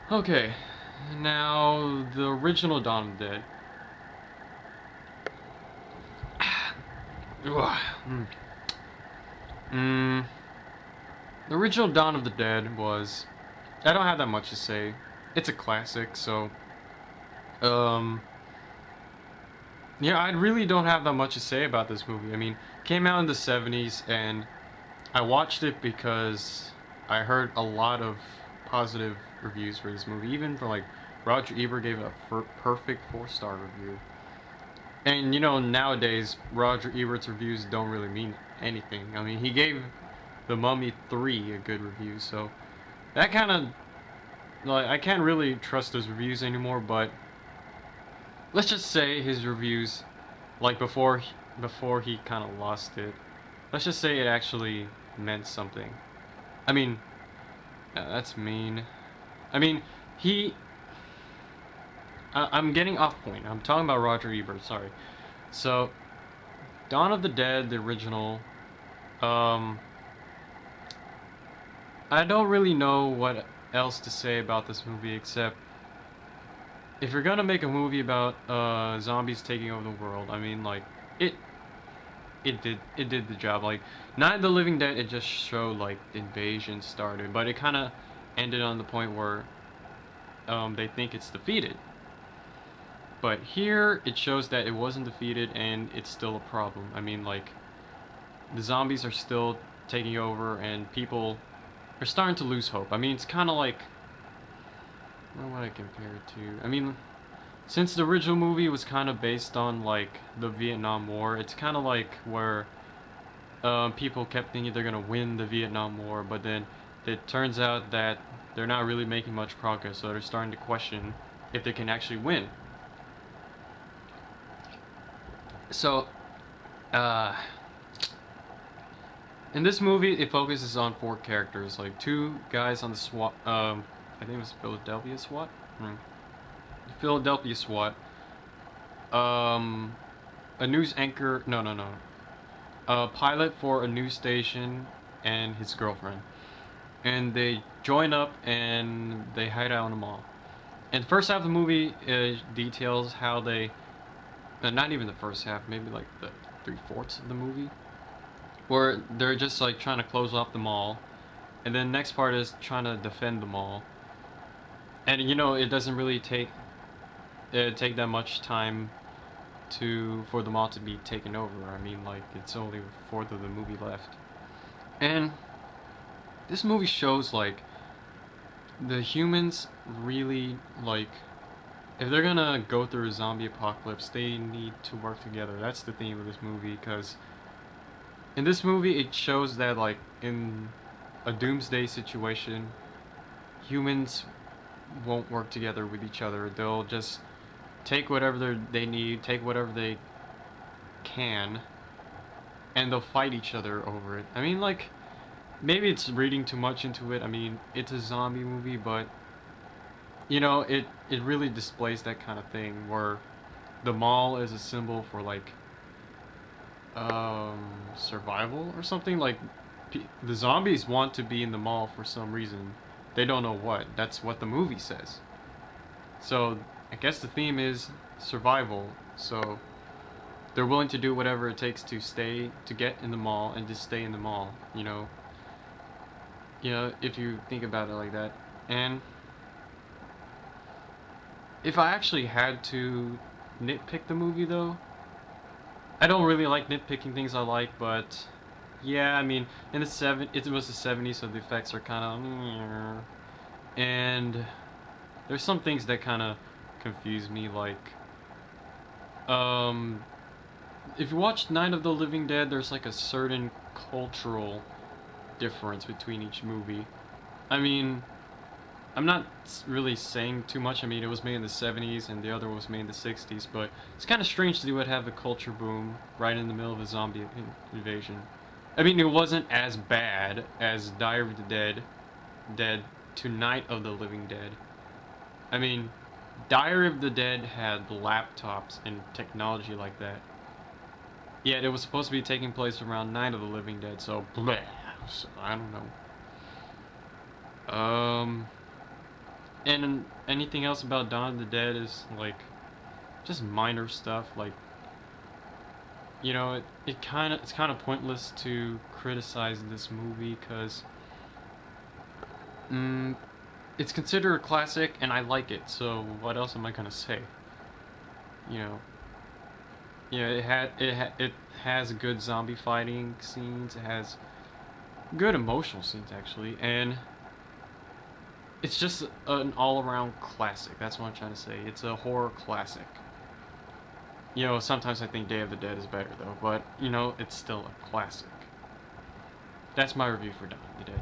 Okay, now the original Dawn of the Dead. Ugh, mm, the original Dawn of the Dead was. I don't have that much to say. It's a classic, so. Um. Yeah, I really don't have that much to say about this movie. I mean, it came out in the 70s, and I watched it because I heard a lot of positive reviews for this movie. Even for like Roger Ebert gave it a perfect 4-star review. And you know, nowadays Roger Ebert's reviews don't really mean anything. I mean, he gave The Mummy 3 a good review, so that kind of like I can't really trust those reviews anymore. But let's just say his reviews, like before he kind of lost it. Let's just say it actually meant something. I mean, that's mean. I mean, he. I'm getting off point. I'm talking about Roger Ebert. Sorry. So, Dawn of the Dead, the original. Um, I don't really know what else to say about this movie except if you're gonna make a movie about zombies taking over the world, I mean, like it it did the job. Like Night of the Living Dead, it just showed like the invasion started, but it kind of ended on the point where they think it's defeated. But here it shows that it wasn't defeated and it's still a problem. I mean, like the zombies are still taking over and people are starting to lose hope. I mean, it's kind of like what would I compare it to? I mean, since the original movie was kind of based on like the Vietnam War, it's kind of like where people kept thinking they're gonna win the Vietnam War, but then it turns out that they're not really making much progress, so they're starting to question if they can actually win. So, uh, in this movie, it focuses on 4 characters, like 2 guys on the SWAT. I think it was Philadelphia SWAT. Philadelphia SWAT. Um, a news anchor. No, no, no. A pilot for a news station and his girlfriend, and they join up and they hide out in a mall. And the first half of the movie details how they, not even the first half, maybe like the 3/4 of the movie, where they're just like trying to close off the mall, and then the next part is trying to defend the mall. And you know, it doesn't really take that much time to for the mall to be taken over. I mean, like it's only a fourth of the movie left, and this movie shows like the humans really like if they're gonna go through a zombie apocalypse, they need to work together. That's the theme of this movie because in this movie it shows that like in a doomsday situation, humans won't work together with each other. They'll just take whatever they need, take whatever they can, and they'll fight each other over it. I mean, like maybe it's reading too much into it. I mean, it's a zombie movie, but you know, it really displays that kind of thing where the mall is a symbol for like survival or something. Like the zombies want to be in the mall for some reason. They don't know what. That's what the movie says. So I guess the theme is survival. So they're willing to do whatever it takes to stay to get in the mall and just stay in the mall. If you think about it like that. And if I actually had to nitpick the movie though, I don't really like nitpicking things I like, but yeah, I mean, it was the '70s, so the effects are kind of, and there's some things that kind of confuse me, like, um, if you watch Night of the Living Dead, there's like a certain cultural difference between each movie. I mean, I'm not really saying too much. I mean, it was made in the '70s and the other was made in the '60s, but it's kind of strange to have a culture boom right in the middle of a zombie invasion. I mean, it wasn't as bad as Diary of the Dead to Night of the Living Dead. I mean, Diary of the Dead had laptops and technology like that. Yet it was supposed to be taking place around Night of the Living Dead, so bleh. So, I don't know. And anything else about Dawn of the Dead is like just minor stuff. Like, you know, it's kind of pointless to criticize this movie because mm, it's considered a classic and I like it. So what else am I gonna say? You know, it has good zombie fighting scenes. It has good emotional scenes actually, and it's just an all-around classic. That's what I'm trying to say. It's a horror classic. You know, sometimes I think Day of the Dead is better though, but you know, it's still a classic. That's my review for Dawn of the Dead.